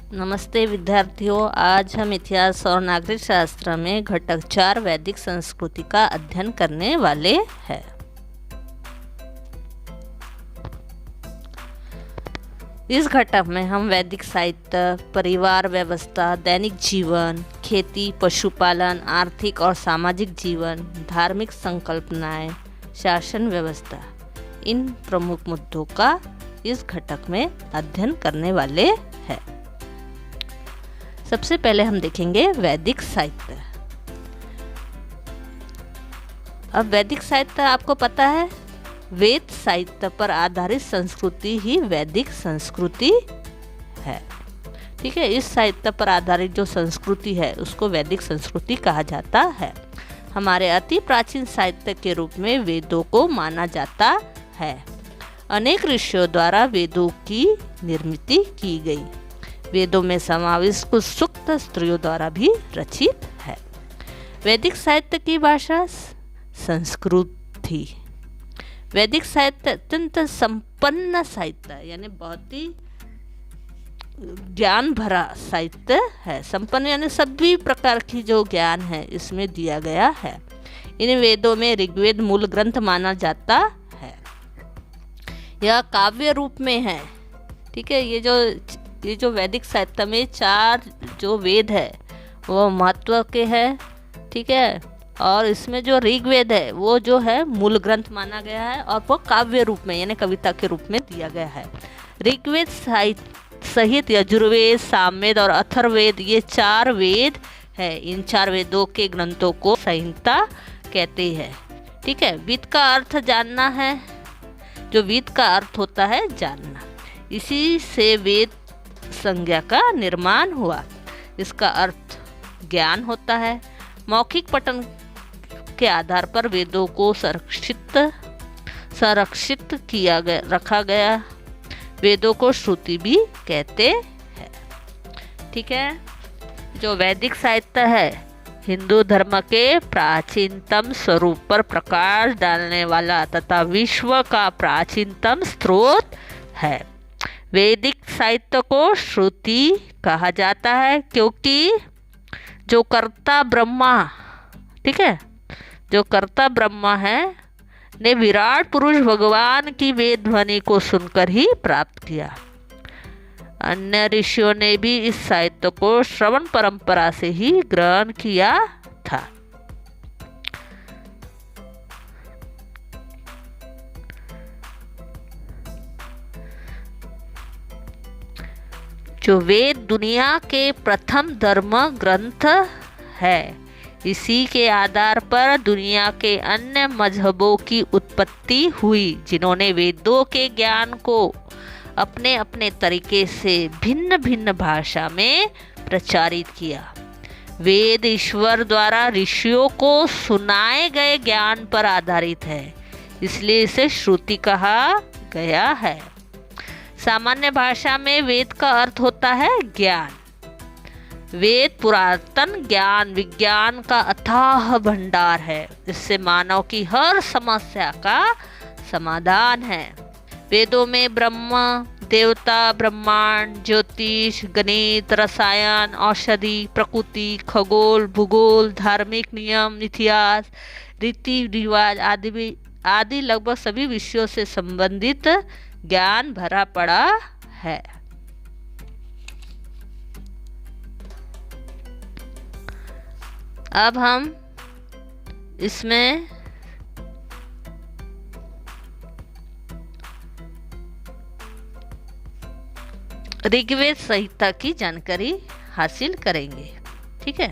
नमस्ते विद्यार्थियों, आज हम इतिहास और नागरिक शास्त्र में घटक 4 वैदिक संस्कृति का अध्ययन करने वाले हैं। इस घटक में हम वैदिक साहित्य, परिवार व्यवस्था, दैनिक जीवन, खेती, पशुपालन, आर्थिक और सामाजिक जीवन, धार्मिक संकल्पनाएं, शासन व्यवस्था, इन प्रमुख मुद्दों का इस घटक में अध्ययन करने वाले हैं। सबसे पहले हम देखेंगे वैदिक साहित्य। अब वैदिक साहित्य आपको पता है, वेद साहित्य पर आधारित संस्कृति ही वैदिक संस्कृति है। ठीक है, इस साहित्य पर आधारित जो संस्कृति है उसको वैदिक संस्कृति कहा जाता है। हमारे अति प्राचीन साहित्य के रूप में वेदों को माना जाता है। अनेक ऋषियों द्वारा वेदों की निर्मित की गई। वेदों में समाविष्ट कुछ सूक्त स्त्रियों द्वारा भी रचित है। वैदिक साहित्य की भाषा संस्कृत थी। वैदिक साहित्य अत्यंत संपन्न साहित्य यानी बहुत ही ज्ञान भरा साहित्य है। संपन्न यानी सभी प्रकार की जो ज्ञान है इसमें दिया गया है। इन वेदों में ऋग्वेद मूल ग्रंथ माना जाता है। यह काव्य रूप में है। ठीक है, ये जो वैदिक साहित्य में 4 जो वेद है वो महत्व के हैं। ठीक है, और इसमें जो ऋग्वेद है वो जो है मूल ग्रंथ माना गया है और वो काव्य रूप में यानी कविता के रूप में दिया गया है। ऋग्वेद सहित यजुर्वेद, सामवेद और अथर्ववेद ये 4 वेद है। इन 4 वेदों के ग्रंथों को संहिता कहते हैं। ठीक है, वेद का अर्थ जानना है। जो वेद का अर्थ होता है जानना, इसी से वेद संज्ञा का निर्माण हुआ। इसका अर्थ ज्ञान होता है। मौखिक पठन के आधार पर वेदों को संरक्षित किया गया, रखा गया। वेदों को श्रुति भी कहते हैं। ठीक है, जो वैदिक साहित्य है हिंदू धर्म के प्राचीनतम स्वरूप पर प्रकाश डालने वाला तथा विश्व का प्राचीनतम स्रोत है। वैदिक साहित्य को श्रुति कहा जाता है क्योंकि जो कर्ता ब्रह्मा, ठीक है, जो कर्ता ब्रह्मा है ने विराट पुरुष भगवान की वेद ध्वनि को सुनकर ही प्राप्त किया। अन्य ऋषियों ने भी इस साहित्य को श्रवण परंपरा से ही ग्रहण किया था। जो वेद दुनिया के प्रथम धर्म ग्रंथ है। इसी के आधार पर दुनिया के अन्य मजहबों की उत्पत्ति हुई, जिन्होंने वेदों के ज्ञान को अपने अपने तरीके से भिन्न भिन्न भाषा में प्रचारित किया। वेद ईश्वर द्वारा ऋषियों को सुनाए गए ज्ञान पर आधारित है, इसलिए इसे श्रुति कहा गया है। सामान्य भाषा में वेद का अर्थ होता है ज्ञान। वेद पुरातन ज्ञान विज्ञान का अथाह भंडार है। इससे मानव की हर समस्या का समाधान है। वेदों में ब्रह्म, देवता, ब्रह्मांड, ज्योतिष, गणित, रसायन, औषधि, प्रकृति, खगोल, भूगोल, धार्मिक नियम, इतिहास, रीति रिवाज आदि लगभग सभी विषयों से संबंधित ज्ञान भरा पड़ा है। अब हम इसमें ऋग्वेद संहिता की जानकारी हासिल करेंगे। ठीक है,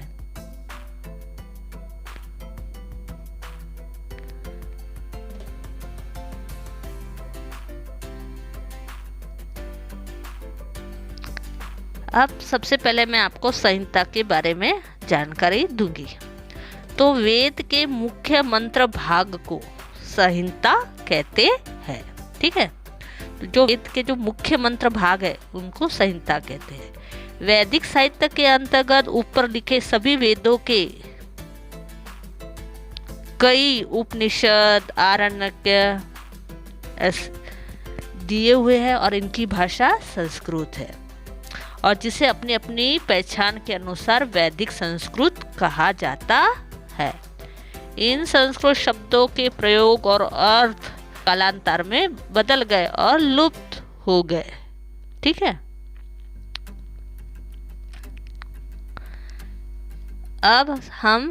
अब सबसे पहले मैं आपको संहिता के बारे में जानकारी दूंगी। तो वेद के मुख्य मंत्र भाग को संहिता कहते हैं। ठीक है, तो जो वेद के जो मुख्य मंत्र भाग है उनको संहिता कहते हैं। वैदिक साहित्य के अंतर्गत ऊपर लिखे सभी वेदों के कई उपनिषद, आरण्यक दिए हुए हैं और इनकी भाषा संस्कृत है। और जिसे अपनी अपनी पहचान के अनुसार वैदिक संस्कृत कहा जाता है। इन संस्कृत शब्दों के प्रयोग और अर्थ कालांतर में बदल गए और लुप्त हो गए। ठीक है, अब हम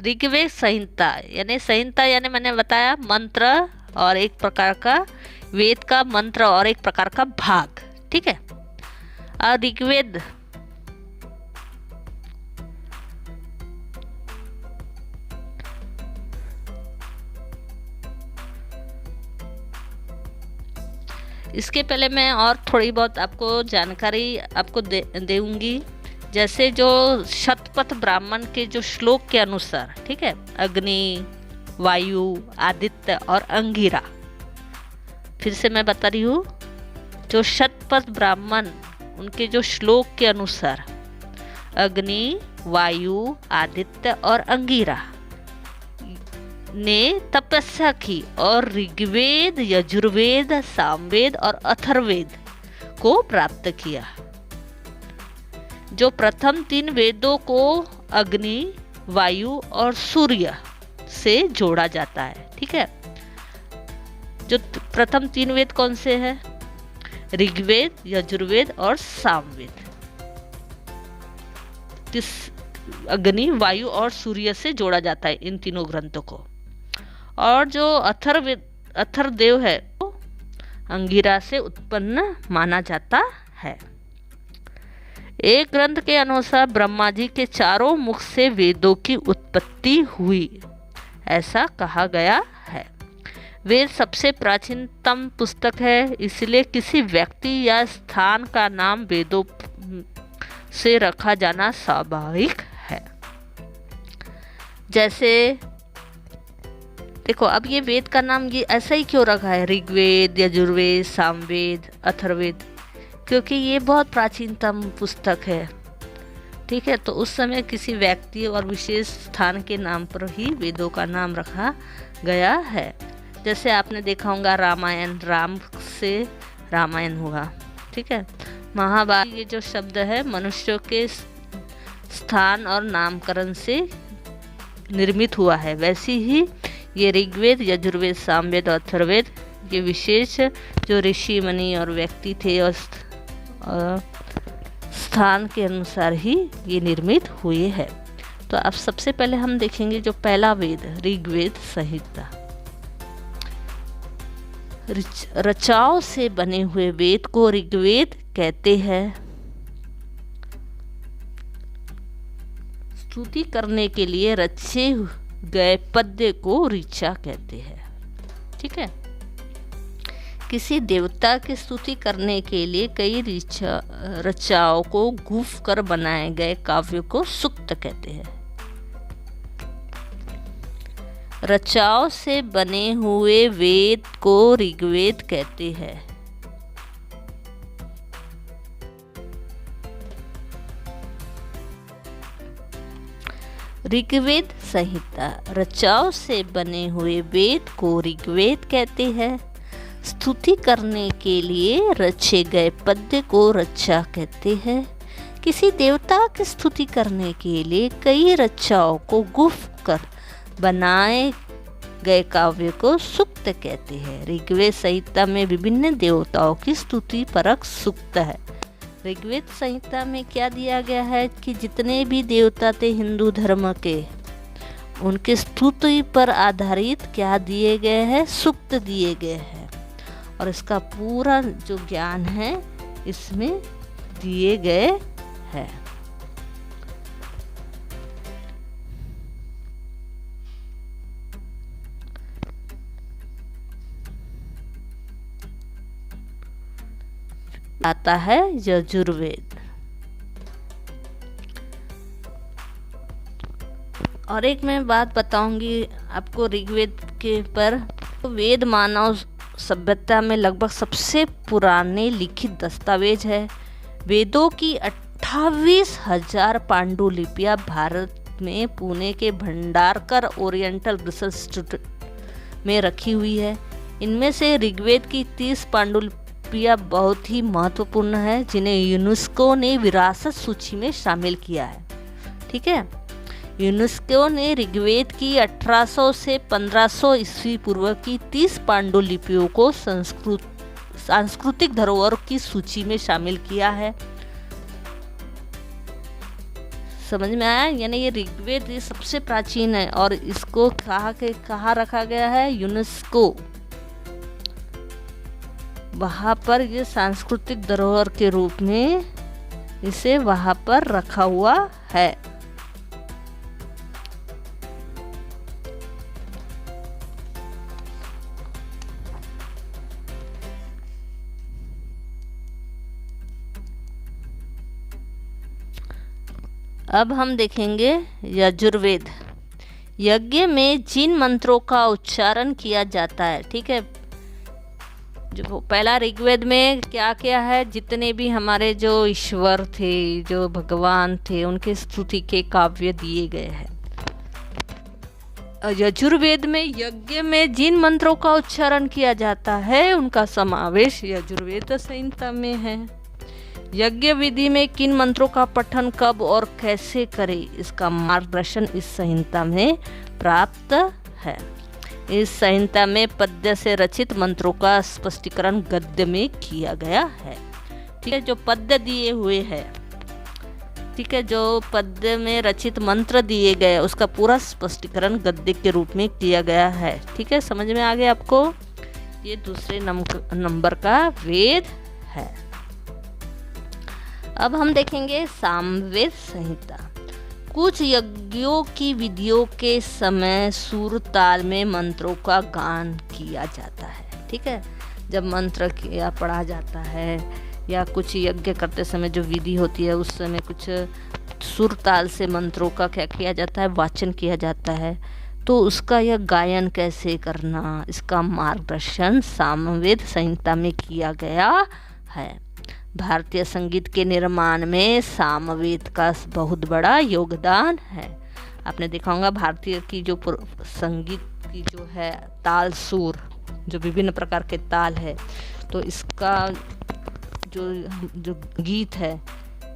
ऋग्वेद संहिता यानी मैंने बताया मंत्र और एक प्रकार का वेद का मंत्र और एक प्रकार का भाग। ठीक है, और ऋग्वेद इसके पहले मैं और थोड़ी बहुत आपको जानकारी आपको दूंगी। जैसे जो शतपथ ब्राह्मण के जो श्लोक के अनुसार, ठीक है, अग्नि, वायु, आदित्य और अंगिरा, फिर से मैं बता रही हूँ, जो शतपथ ब्राह्मण उनके जो श्लोक के अनुसार अग्नि, वायु, आदित्य और अंगिरा ने तपस्या की और ऋग्वेद, यजुर्वेद, सामवेद और अथर्ववेद को प्राप्त किया। जो प्रथम 3 वेदों को अग्नि, वायु और सूर्य से जोड़ा जाता है। ठीक है, जो प्रथम 3 वेद कौन से हैं? ऋग्वेद, यजुर्वेद और सामवेद। अग्नि, वायु और सूर्य से जोड़ा जाता है इन तीनों ग्रंथों को। और जो अथर्ववेद है वो अंगिरा से उत्पन्न माना जाता है। एक ग्रंथ के अनुसार ब्रह्मा जी के 4 मुख से वेदों की उत्पत्ति हुई, ऐसा कहा गया है। वेद सबसे प्राचीनतम पुस्तक है, इसलिए किसी व्यक्ति या स्थान का नाम वेदों से रखा जाना स्वाभाविक है। जैसे देखो, अब ये वेद का नाम ये ऐसा ही क्यों रखा है, ऋग्वेद, यजुर्वेद, सामवेद, अथर्ववेद? क्योंकि ये बहुत प्राचीनतम पुस्तक है। ठीक है, तो उस समय किसी व्यक्ति और विशेष स्थान के नाम पर ही वेदों का नाम रखा गया है। जैसे आपने देखा होगा रामायण, राम से रामायण हुआ। ठीक है, महाभारत, ये जो शब्द है मनुष्यों के स्थान और नामकरण से निर्मित हुआ है। वैसे ही ये ऋग्वेद, यजुर्वेद, सामवेद और अथर्ववेद ये विशेष जो ऋषि मुनि और व्यक्ति थे और स्थान के अनुसार ही ये निर्मित हुए हैं। तो अब सबसे पहले हम देखेंगे जो पहला वेद, ऋग्वेद संहिता। रचाओं से बने हुए वेद को ऋग्वेद कहते हैं। स्तुति करने के लिए रचे गए पद्य को ऋचा कहते हैं। ठीक है, किसी देवता की स्तुति करने के लिए कई रचाओं को गुफ कर बनाए गए काव्य को सूक्त कहते हैं। रचाओं से बने हुए वेद को ऋग्वेद कहते हैं। ऋग्वेद संहिता। रचाओं से बने हुए वेद को ऋग्वेद कहते हैं। स्तुति करने के लिए रचे गए पद्य को रचा कहते हैं। किसी देवता की स्तुति करने के लिए कई रचाओं को गुफ कर बनाए गए काव्य को सूक्त कहते हैं। ऋग्वेद संहिता में विभिन्न देवताओं की स्तुति परक सूक्त है। ऋग्वेद संहिता में क्या दिया गया है कि जितने भी देवता थे हिंदू धर्म के, उनके स्तुति पर आधारित क्या दिए गए हैं, सूक्त दिए गए हैं। और इसका पूरा जो ज्ञान है इसमें दिए गए हैं। आता है यजुर्वेद। और एक मैं बात बताऊंगी आपको ऋग्वेद के पर। वेद मानव सभ्यता में लगभग सबसे पुराने लिखित दस्तावेज है। वेदों की 28,000 पांडुलिपियां भारत में पुणे के भंडारकर ओरिएंटल रिसर्च इंस्टीट्यूट में रखी हुई है। इनमें से ऋग्वेद की 30 पांडुलिपियां लिपियां बहुत ही महत्वपूर्ण है, जिन्हें यूनेस्को ने विरासत सूची में शामिल किया है। ठीक है, यूनेस्को ने ऋग्वेद की 1800 से 1500 ईस्वी पूर्व की 30 पांडुलिपियों को सांस्कृतिक धरोहर की सूची में शामिल किया है। समझ में आया? यानी ये ऋग्वेद ये सबसे प्राचीन है और इसको कहाँ रखा गया है? यूनेस्को, वहाँ पर ये सांस्कृतिक धरोहर के रूप में इसे वहाँ पर रखा हुआ है। अब हम देखेंगे यजुर्वेद। यज्ञ में जिन मंत्रों का उच्चारण किया जाता है, ठीक है, जो पहला ऋग्वेद में क्या क्या है, जितने भी हमारे जो ईश्वर थे, जो भगवान थे, उनके स्तुति के काव्य दिए गए हैं। यजुर्वेद में यज्ञ में जिन मंत्रों का उच्चारण किया जाता है उनका समावेश यजुर्वेद संहिता में है। यज्ञ विधि में किन मंत्रों का पठन कब और कैसे करें, इसका मार्गदर्शन इस संहिता में प्राप्त है। इस संहिता में पद्य से रचित मंत्रों का स्पष्टीकरण गद्य में किया गया है। ठीक है, जो पद्य दिए हुए हैं, ठीक है, जो पद्य में रचित मंत्र दिए गए उसका पूरा स्पष्टीकरण गद्य के रूप में किया गया है। ठीक है, समझ में आ गया आपको? ये दूसरे नंबर का वेद है। अब हम देखेंगे सामवेद संहिता। कुछ यज्ञों की विधियों के समय सुर ताल में मंत्रों का गान किया जाता है। ठीक है, जब मंत्र किया पढ़ा जाता है या कुछ यज्ञ करते समय जो विधि होती है उस समय कुछ सुर ताल से मंत्रों का क्या किया जाता है, वाचन किया जाता है। तो उसका यह गायन कैसे करना, इसका मार्गदर्शन सामवेद संहिता में किया गया है। भारतीय संगीत के निर्माण में सामवेद का बहुत बड़ा योगदान है। आपने देखा होगा भारतीय की जो संगीत की जो है ताल सुर, जो विभिन्न प्रकार के ताल है, तो इसका जो गीत है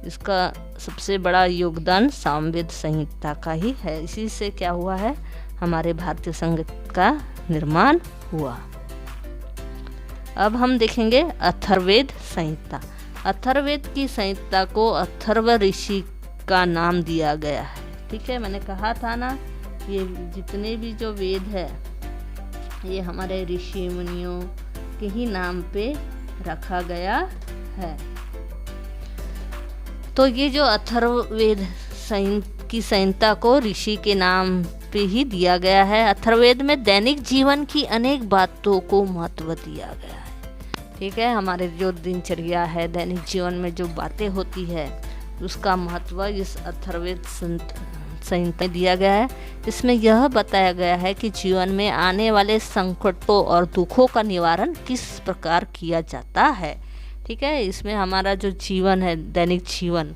इसका सबसे बड़ा योगदान सामवेद संहिता का ही है। इसी से क्या हुआ है, हमारे भारतीय संगीत का निर्माण हुआ। अब हम देखेंगे अथर्ववेद संहिता। अथर्ववेद की संहिता को अथर्व ऋषि का नाम दिया गया है। ठीक है, मैंने कहा था ना, ये जितने भी जो वेद है ये हमारे ऋषि मुनियों के ही नाम पे रखा गया है। तो ये जो अथर्ववेद की संहिता को ऋषि के नाम पे ही दिया गया है। अथर्ववेद में दैनिक जीवन की अनेक बातों को महत्व दिया गया है। ठीक है, हमारे जो दिनचर्या है, दैनिक जीवन में जो बातें होती है उसका महत्व इस अथर्ववेद संहिता में दिया गया है। इसमें यह बताया गया है कि जीवन में आने वाले संकटों और दुखों का निवारण किस प्रकार किया जाता है। ठीक है, इसमें हमारा जो जीवन है, दैनिक जीवन,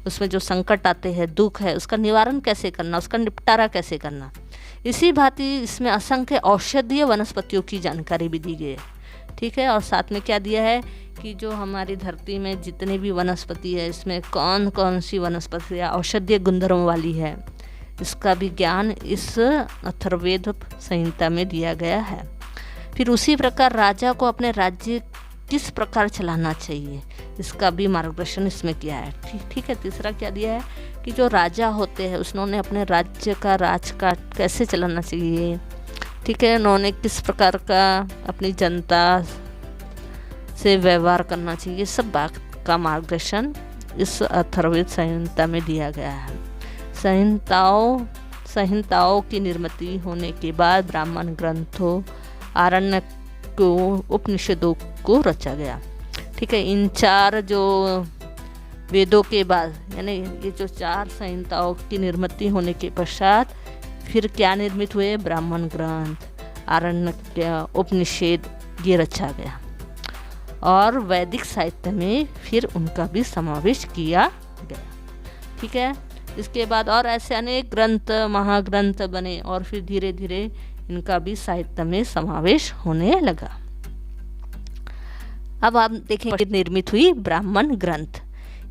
उसमें जो संकट आते हैं, दुख है, उसका निवारण कैसे करना, उसका निपटारा कैसे करना। इसी भांति इसमें असंख्य औषधीय वनस्पतियों की जानकारी भी दी गई है। ठीक है, और साथ में क्या दिया है कि जो हमारी धरती में जितने भी वनस्पति है, इसमें कौन कौन सी वनस्पति औषधीय गुणधर्म वाली है, इसका भी ज्ञान इस अथर्ववेद संहिता में दिया गया है। फिर उसी प्रकार राजा को अपने राज्य किस प्रकार चलाना चाहिए, इसका भी मार्गदर्शन इसमें किया है। ठीक है, तीसरा क्या दिया है कि जो राजा होते हैं उन्होंने अपने राज्य का राजकाज कैसे चलाना चाहिए। ठीक है, उन्होंने किस प्रकार का अपनी जनता से व्यवहार करना चाहिए, सब बात का मार्गदर्शन इस अथर्ववेद संहिता में दिया गया है। संहिताओं की निर्मित होने के बाद ब्राह्मण ग्रंथों, आरण्यक को, उपनिषदों को रचा गया। ठीक है, इन चार जो वेदों के बाद, यानी ये जो चार संहिताओं की निर्मित होने के पश्चात फिर क्या निर्मित हुए, ब्राह्मण ग्रंथ, आरण्यक, उपनिषद, ये रचा गया। और वैदिक साहित्य में फिर उनका भी समावेश किया गया। ठीक है, इसके बाद और ऐसे अनेक ग्रंथ, महाग्रंथ बने और फिर धीरे धीरे इनका भी साहित्य में समावेश होने लगा। अब आप देखें निर्मित हुई ब्राह्मण ग्रंथ।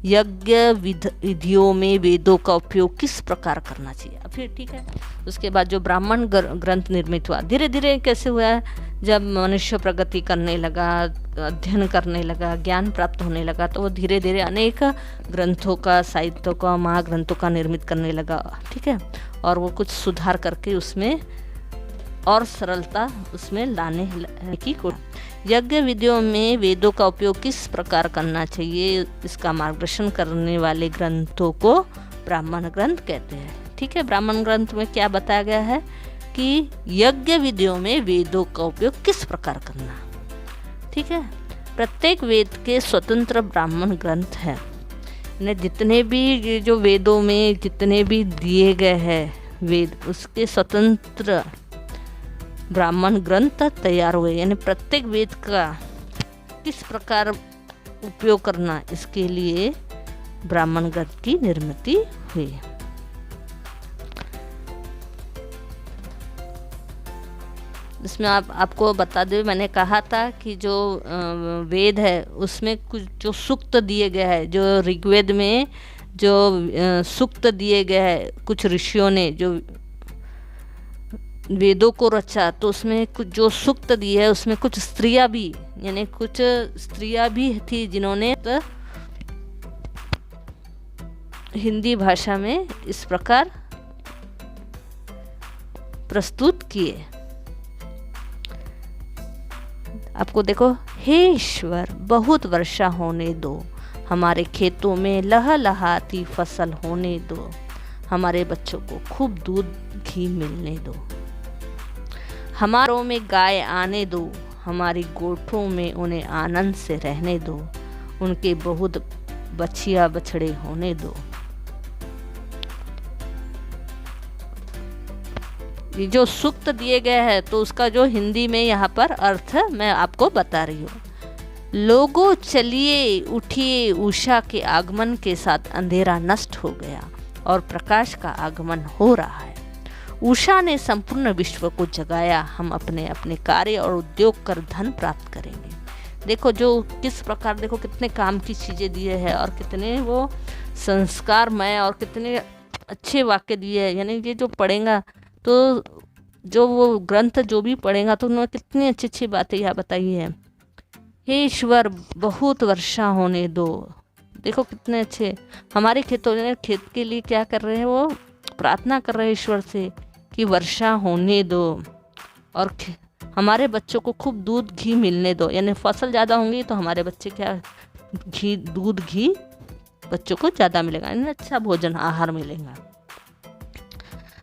यज्ञ विधियों में वेदों का उपयोग किस प्रकार करना चाहिए। अब फिर ठीक है, उसके बाद जो ब्राह्मण ग्रंथ निर्मित हुआ, धीरे धीरे कैसे हुआ है, जब मनुष्य प्रगति करने लगा, अध्ययन करने लगा, ज्ञान प्राप्त होने लगा, तो वो धीरे धीरे अनेक ग्रंथों का, साहित्यों का, महाग्रंथों का निर्मित करने लगा। ठीक है, और वो कुछ सुधार करके उसमें और सरलता उसमें लाने की कोशिश। यज्ञ विधियों में वेदों का उपयोग किस प्रकार करना चाहिए, इसका मार्गदर्शन करने वाले ग्रंथों को ब्राह्मण ग्रंथ कहते हैं। ठीक है, ब्राह्मण ग्रंथ में क्या बताया गया है कि यज्ञ विधियों में वेदों का उपयोग किस प्रकार करना। ठीक है, प्रत्येक वेद के स्वतंत्र ब्राह्मण ग्रंथ हैं। जितने भी जो वेदों में जितने भी दिए गए हैं वेद, उसके स्वतंत्र ब्राह्मण ग्रंथ तैयार हुए। यानी प्रत्येक वेद का किस प्रकार उपयोग करना, इसके लिए ब्राह्मण ग्रंथ की निर्मित हुई। इसमें आपको बता दें, मैंने कहा था कि जो वेद है उसमें कुछ जो सूक्त दिए गए हैं, जो ऋग्वेद में जो सूक्त दिए गए हैं, कुछ ऋषियों ने जो वेदों को रचा, तो उसमें कुछ जो सूक्त दिए है उसमें कुछ स्त्रियां भी, यानी कुछ स्त्रियां भी थी जिन्होंने तो हिंदी भाषा में इस प्रकार प्रस्तुत किए। आपको देखो, हे ईश्वर बहुत वर्षा होने दो, हमारे खेतों में लहलहाती फसल होने दो, हमारे बच्चों को खूब दूध घी मिलने दो, हमारों में गाय आने दो, हमारी गोठों में उन्हें आनंद से रहने दो, उनके बहुत बछिया बछड़े होने दो। ये जो सूक्त दिए गए हैं, तो उसका जो हिंदी में यहाँ पर अर्थ मैं आपको बता रही हूँ। लोगों चलिए उठिए, उषा के आगमन के साथ अंधेरा नष्ट हो गया और प्रकाश का आगमन हो रहा है। उषा ने संपूर्ण विश्व को जगाया, हम अपने अपने कार्य और उद्योग कर धन प्राप्त करेंगे। देखो जो किस प्रकार, देखो कितने काम की चीज़ें दिए हैं और कितने वो संस्कारमय और कितने अच्छे वाक्य दिए हैं। यानी ये जो पढ़ेगा तो जो वो ग्रंथ जो भी पढ़ेगा तो उन्होंने कितनी अच्छी अच्छी बातें यहाँ बताई है। हे ईश्वर बहुत वर्षा होने दो, देखो कितने अच्छे हमारे खेतों में, खेत के लिए क्या कर रहे हैं, वो प्रार्थना कर रहे हैं ईश्वर से कि वर्षा होने दो और हमारे बच्चों को खूब दूध घी मिलने दो। यानी फसल ज़्यादा होंगी तो हमारे बच्चे क्या घी, दूध घी बच्चों को ज़्यादा मिलेगा, यानी अच्छा भोजन आहार मिलेगा।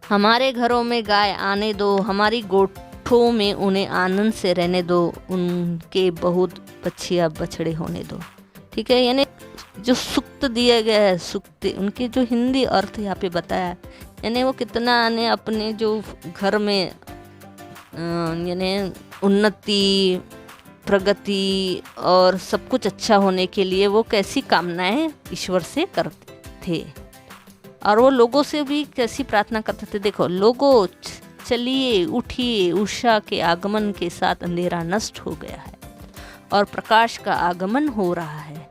हमारे घरों में गाय आने दो, हमारी गोठों में उन्हें आनंद से रहने दो, उनके बहुत बछिया बछड़े होने दो। ठीक है, यानी जो सूक्त दिए गए हैं, सूक्त उनके जो हिंदी अर्थ यहाँ पे बताया, यानी वो कितना ने अपने जो घर में यानी उन्नति, प्रगति और सब कुछ अच्छा होने के लिए वो कैसी कामनाएं ईश्वर से करते थे और वो लोगों से भी कैसी प्रार्थना करते थे। देखो, लोगों चलिए उठिए, उषा के आगमन के साथ अंधेरा नष्ट हो गया है और प्रकाश का आगमन हो रहा है।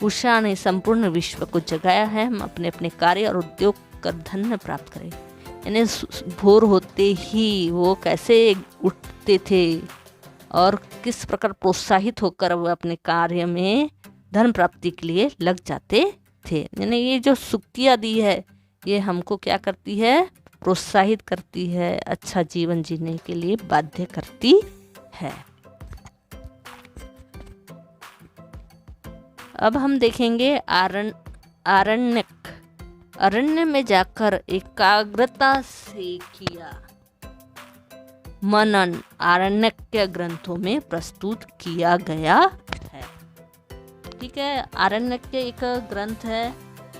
उषा ने संपूर्ण विश्व को जगाया है, हम अपने अपने कार्य और उद्योग कर धन्य प्राप्त करें। यानी भोर होते ही वो कैसे उठते थे और किस प्रकार प्रोत्साहित होकर वो अपने कार्य में धन प्राप्ति के लिए लग जाते थे। यानी ये जो सूक्तियाँ दी है ये हमको क्या करती है, प्रोत्साहित करती है, अच्छा जीवन जीने के लिए बाध्य करती है। अब हम देखेंगे आरण्यक। अरण्य में जाकर एकाग्रता से किया मनन आरण्यक ग्रंथों में प्रस्तुत किया गया है। ठीक है, आरण्यक एक ग्रंथ है,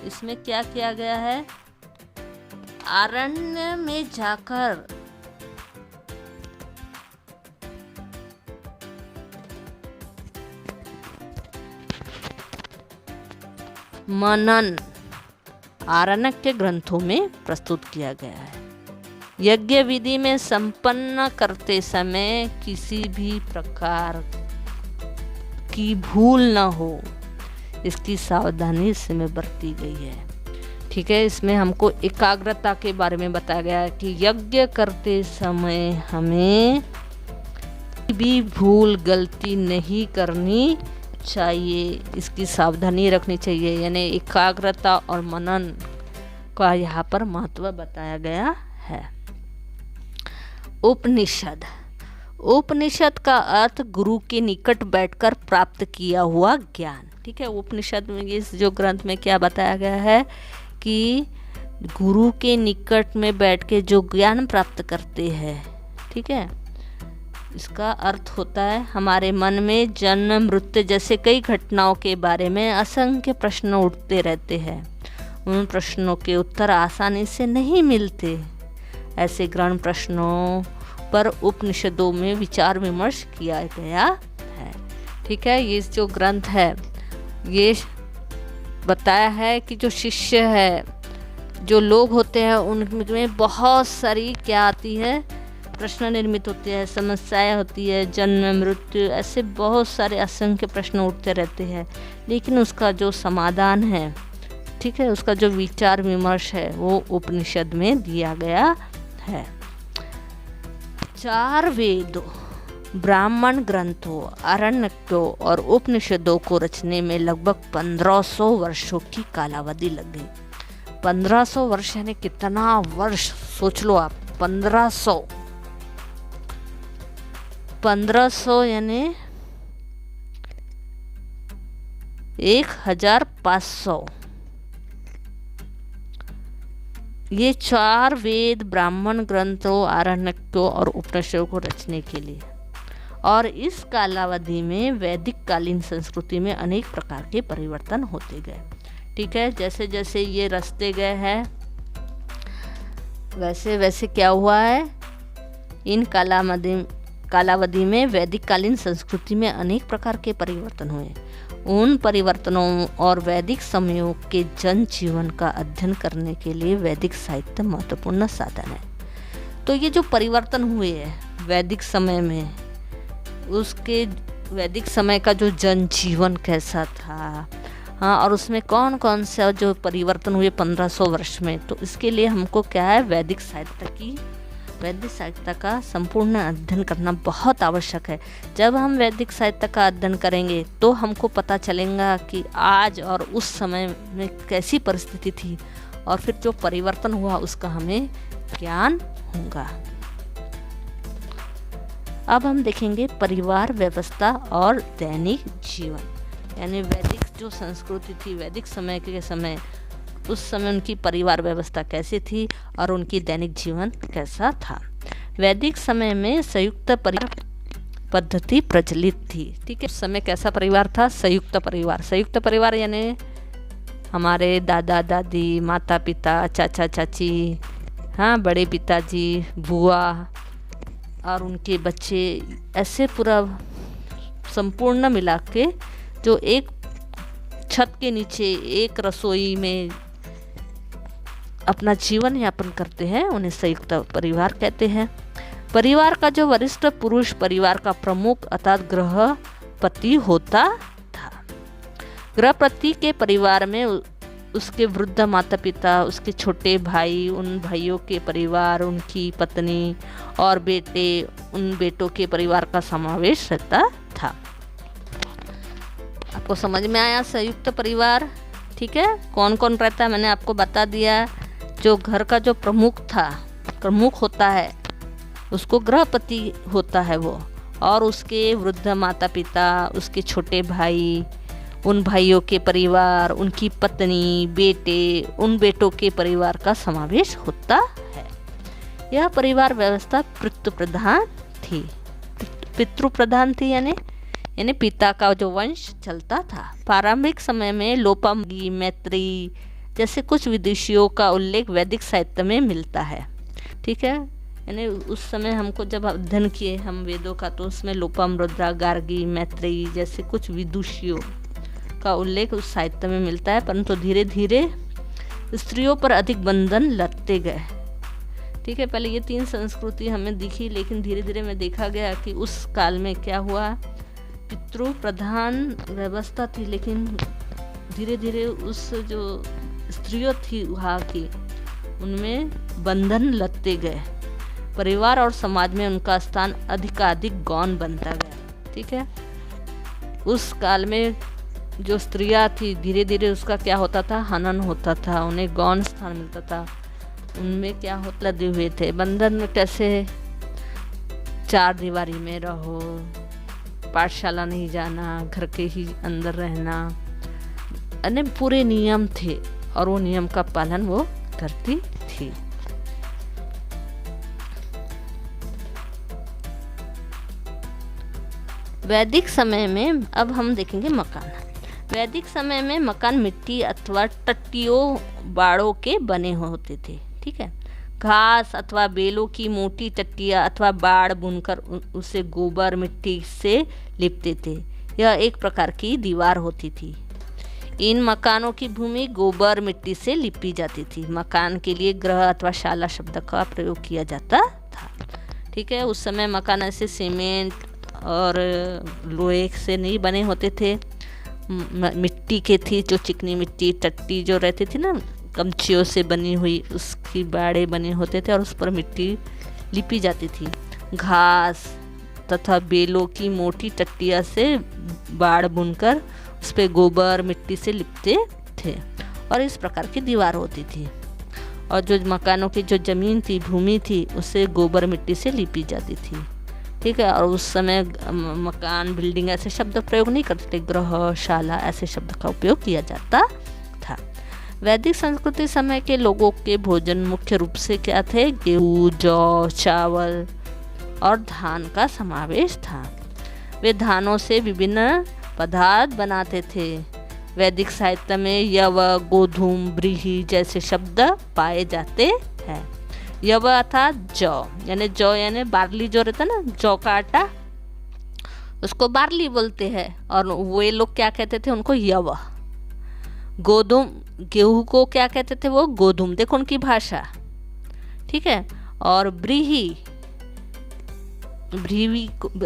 इसमें क्या किया गया है, अरण्य में जाकर मनन आरण्यक ग्रंथों में प्रस्तुत किया गया है। यज्ञ विधि में संपन्न करते समय किसी भी प्रकार की भूल न हो, इसकी सावधानी इसमें बरती गई है। ठीक है, इसमें हमको एकाग्रता के बारे में बताया गया है कि यज्ञ करते समय हमें भी भूल गलती नहीं करनी चाहिए, इसकी सावधानी रखनी चाहिए। यानी एकाग्रता और मनन का यहाँ पर महत्व बताया गया है। उपनिषद। उपनिषद का अर्थ गुरु के निकट बैठकर प्राप्त किया हुआ ज्ञान। ठीक है, उपनिषद में इस जो ग्रंथ में क्या बताया गया है कि गुरु के निकट में बैठ के जो ज्ञान प्राप्त करते हैं। ठीक है, इसका अर्थ होता है हमारे मन में जन्म मृत्यु जैसे कई घटनाओं के बारे में असंख्य प्रश्न उठते रहते हैं। उन प्रश्नों के उत्तर आसानी से नहीं मिलते। ऐसे गहन प्रश्नों पर उपनिषदों में विचार विमर्श किया गया है। ठीक है, ये जो ग्रंथ है ये बताया है कि जो शिष्य है, जो लोग होते हैं, उनमें बहुत सारी क्या आती है, प्रश्न निर्मित होते हैं, समस्याएं होती है, जन्म मृत्यु, ऐसे बहुत सारे असंख्य प्रश्न उठते रहते हैं। लेकिन उसका जो समाधान है, ठीक है, उसका जो विचार विमर्श है वो उपनिषद में दिया गया है। 4 वेदों, ब्राह्मण ग्रंथों, आरण्यकों और उपनिषदों को रचने में लगभग 1500 वर्षों की कालावधि लग गई। 1500 वर्ष यानी कितना वर्ष, सोच लो आप। 1500 यानी 1500। ये 4 वेद, ब्राह्मण ग्रंथों, आरण्यकों और उपनिषदों को रचने के लिए। और इस कालावधि में वैदिक कालीन संस्कृति में अनेक प्रकार के परिवर्तन होते गए। ठीक है, जैसे जैसे ये रचते गए हैं वैसे वैसे क्या हुआ है, इन कालावधि में वैदिक कालीन संस्कृति में अनेक प्रकार के परिवर्तन हुए। उन परिवर्तनों और वैदिक समयों के जन जीवन का अध्ययन करने के लिए वैदिक साहित्य महत्वपूर्ण साधन है। तो ये जो परिवर्तन हुए हैं वैदिक समय में, उसके वैदिक समय का जो जन जीवन कैसा था, हाँ, और उसमें कौन कौन सा जो परिवर्तन हुए 1500 वर्ष में, तो इसके लिए हमको क्या है, वैदिक साहित्य का संपूर्ण अध्ययन करना बहुत आवश्यक है। जब हम वैदिक साहित्य का अध्ययन करेंगे तो हमको पता चलेगा कि आज और उस समय में कैसी परिस्थिति थी, और फिर जो परिवर्तन हुआ उसका हमें ज्ञान होगा। अब हम देखेंगे परिवार व्यवस्था और दैनिक जीवन। यानी वैदिक जो संस्कृति थी, वैदिक समय के समय, उस समय उनकी परिवार व्यवस्था कैसी थी और उनकी दैनिक जीवन कैसा था। वैदिक समय में संयुक्त परिवार पद्धति प्रचलित थी। ठीक है, उस समय कैसा परिवार था, संयुक्त परिवार। संयुक्त परिवार यानी हमारे दादा दादी, माता पिता, चाचा चाची, हाँ, बड़े पिताजी, बुआ और उनके बच्चे, ऐसे पूरा संपूर्ण मिला के जो एक छत के नीचे एक रसोई में अपना जीवन यापन करते हैं, उन्हें संयुक्त परिवार कहते हैं। परिवार का जो वरिष्ठ पुरुष परिवार का प्रमुख अर्थात गृहपति होता था। गृहपति के परिवार में उसके वृद्ध माता पिता, उसके छोटे भाई, उन भाइयों के परिवार, उनकी पत्नी और बेटे, उन बेटों के परिवार का समावेश रहता था। आपको समझ में आया संयुक्त परिवार? ठीक है, कौन कौन रहता है मैंने आपको बता दिया। जो घर का जो प्रमुख होता है उसको गृहपति होता है वो, और उसके वृद्ध माता पिता, उसके छोटे भाई, उन भाइयों के परिवार, उनकी पत्नी, बेटे, उन बेटों के परिवार का समावेश होता है। यह परिवार व्यवस्था पितृप्रधान थी यानी पिता का जो वंश चलता था। प्रारंभिक समय में लोपामुद्रा, मैत्री जैसे कुछ विदुषियों का उल्लेख वैदिक साहित्य में मिलता है। ठीक है, यानी उस समय हमको जब अध्ययन किए हम वेदों का, तो उसमें लोपामुद्रा, गार्गी, मैत्री जैसे कुछ विदुषियों का उल्लेख उस साहित्य में मिलता है। परंतु धीरे धीरे स्त्रियों पर अधिक बंधन लगते गए। ठीक है, पहले ये 3 संस्कृति हमें दिखी, लेकिन धीरे धीरे में देखा गया कि उस काल में क्या हुआ पितृ प्रधान व्यवस्था थी, लेकिन धीरे धीरे उस जो स्त्रियों थी वहाँ की, उनमें बंधन लगते गए। परिवार और समाज में उनका स्थान अधिकाधिक गौण बनता गया। ठीक है, उस काल में जो स्त्रियां थी धीरे धीरे उसका क्या होता था, हनन होता था, उन्हें गौण स्थान मिलता था। उनमें क्या होता लदे हुए थे बंधन में, कैसे चार दीवारी में रहो, पाठशाला नहीं जाना, घर के ही अंदर रहना, अन्य पूरे नियम थे और वो नियम का पालन वो करती थी। वैदिक समय में अब हम देखेंगे मकान। वैदिक समय में मकान मिट्टी अथवा टट्टियों बाड़ों के बने होते थे। ठीक है, घास अथवा बेलों की मोटी टट्टियाँ अथवा बाड़ बुनकर उसे गोबर मिट्टी से लिपते थे। यह एक प्रकार की दीवार होती थी। इन मकानों की भूमि गोबर मिट्टी से लिपी जाती थी। मकान के लिए गृह अथवा शाला शब्द का प्रयोग किया जाता था। ठीक है, उस समय मकान ऐसे सीमेंट और लोहे से नहीं बने होते थे, मिट्टी के थी, जो चिकनी मिट्टी टट्टी जो रहती थी ना, गमचियों से बनी हुई, उसकी बाड़े बने होते थे और उस पर मिट्टी लिपी जाती थी। घास तथा बेलों की मोटी टट्टियाँ से बाड़ बुनकर उस पर गोबर मिट्टी से लिपते थे और इस प्रकार की दीवार होती थी। और जो मकानों की जो ज़मीन थी, भूमि थी, उसे गोबर मिट्टी से लिपी जाती थी। ठीक है, और उस समय मकान बिल्डिंग ऐसे शब्द प्रयोग नहीं करते थे, गृह शाला ऐसे शब्द का उपयोग किया जाता था। वैदिक संस्कृति समय के लोगों के भोजन मुख्य रूप से क्या थे, गेहूँ, जौ, चावल और धान का समावेश था। वे धानों से विभिन्न पदार्थ बनाते थे। वैदिक साहित्य में यव, गोधूम, ब्रीही जैसे शब्द पाए जाते हैं। यव अर्थात जौ, यानी बार्ली जो रहता है ना, जौ का आटा, उसको बार्ली बोलते हैं और वे लोग क्या कहते थे, उनको यव। गोधूम, गेहूं को क्या कहते थे, वो गोधूम, देखो उनकी भाषा। ठीक है, और ब्रीही,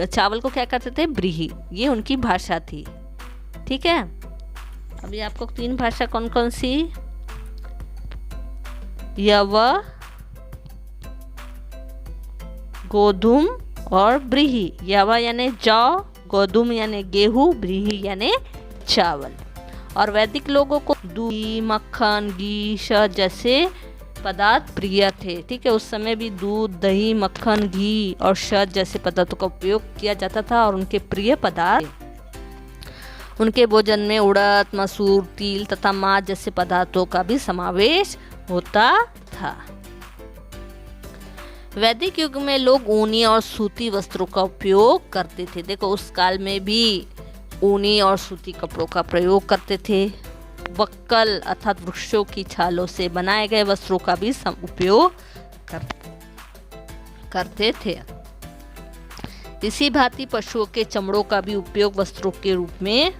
चावल को क्या कहते थे, ब्रीही, ये उनकी भाषा थी। ठीक है, अभी आपको 3 भाषा कौन कौन सी, यव, गोधूम और ब्रीही। यव यानी जौ, गोधूम यानी गेहूं, ब्रीही यानी चावल। और वैदिक लोगों को दूध, मक्खन, घी, शहद जैसे पदार्थ प्रिय थे। ठीक है, उस समय भी दूध, दही, मक्खन, घी और शहद जैसे पदार्थों का उपयोग किया जाता था और उनके प्रिय पदार्थ। उनके भोजन में उड़द, मसूर, तिल तथा मांस जैसे पदार्थों का भी समावेश होता था। वैदिक युग में लोग ऊनी और सूती वस्त्रों का उपयोग करते थे। देखो, उस काल में भी ऊनी और सूती कपड़ों का प्रयोग करते थे। वक्कल अर्थात वृक्षों की छालों से बनाए गए वस्त्रों का भी उपयोग करते थे। इसी भांति पशुओं के चमड़ों का भी उपयोग वस्त्रों के रूप में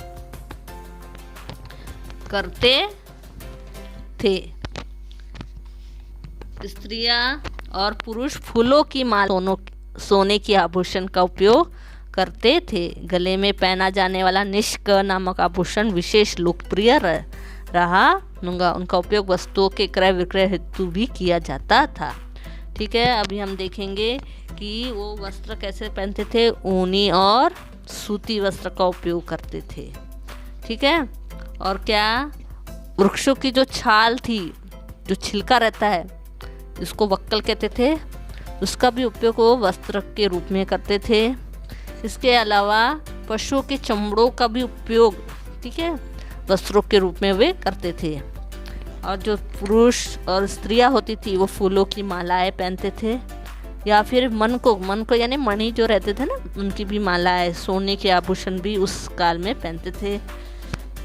करते थे। स्त्रियां और पुरुष फूलों की माला, सोने की आभूषण का उपयोग करते थे। गले में पहना जाने वाला निष्क नामक आभूषण विशेष लोकप्रिय रहा। उनका उपयोग वस्तुओं के क्रय विक्रय हेतु भी किया जाता था। ठीक है, अभी हम देखेंगे कि वो वस्त्र कैसे पहनते थे। ऊनी और सूती वस्त्र का उपयोग करते थे। ठीक है, और क्या, वृक्षों की जो छाल थी, जो छिलका रहता है, इसको वक्कल कहते थे, उसका भी उपयोग वो वस्त्र के रूप में करते थे। इसके अलावा पशुओं के चमड़ों का भी उपयोग, ठीक है, वस्त्रों के रूप में वे करते थे। और जो पुरुष और स्त्रियां होती थी वो फूलों की मालाएं पहनते थे, या फिर मन को यानी मणि जो रहते थे ना, उनकी भी मालाएं, सोने के आभूषण भी उस काल में पहनते थे।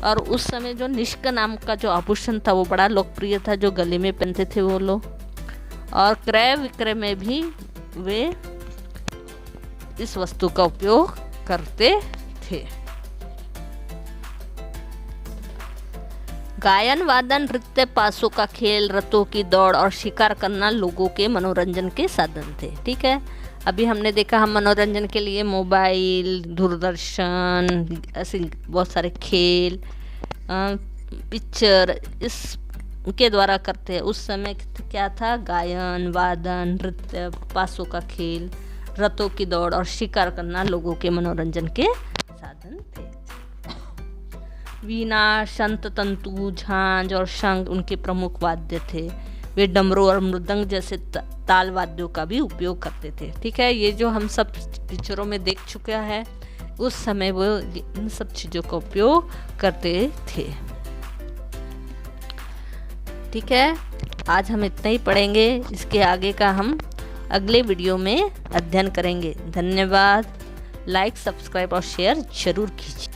और उस समय जो निष्क नाम का जो आभूषण था वो बड़ा लोकप्रिय था, जो गले में पहनते थे वो लोग। और क्रय विक्रय में भी वे इस वस्तु का उपयोग करते थे। गायन, वादन, नृत्य, पासों का खेल, रथों की दौड़ और शिकार करना लोगों के मनोरंजन के साधन थे। ठीक है, अभी हमने देखा हम मनोरंजन के लिए मोबाइल, दूरदर्शन, ऐसे बहुत सारे खेल, पिक्चर इसके द्वारा करते हैं। उस समय क्या था, गायन, वादन, नृत्य, पासों का खेल, रथों की दौड़ और शिकार करना लोगों के मनोरंजन के साधन थे। वीणा, शंख, तंतु, झांझ और शंख उनके प्रमुख वाद्य थे। वे डमरू और मृदंग जैसे ताल वाद्यों का भी उपयोग करते थे। ठीक है, ये जो हम सब पिक्चरों में देख चुका है, उस समय वो इन सब चीज़ों का उपयोग करते थे। ठीक है, आज हम इतना ही पढ़ेंगे, इसके आगे का हम अगले वीडियो में अध्ययन करेंगे। धन्यवाद। लाइक, सब्सक्राइब और शेयर जरूर कीजिए।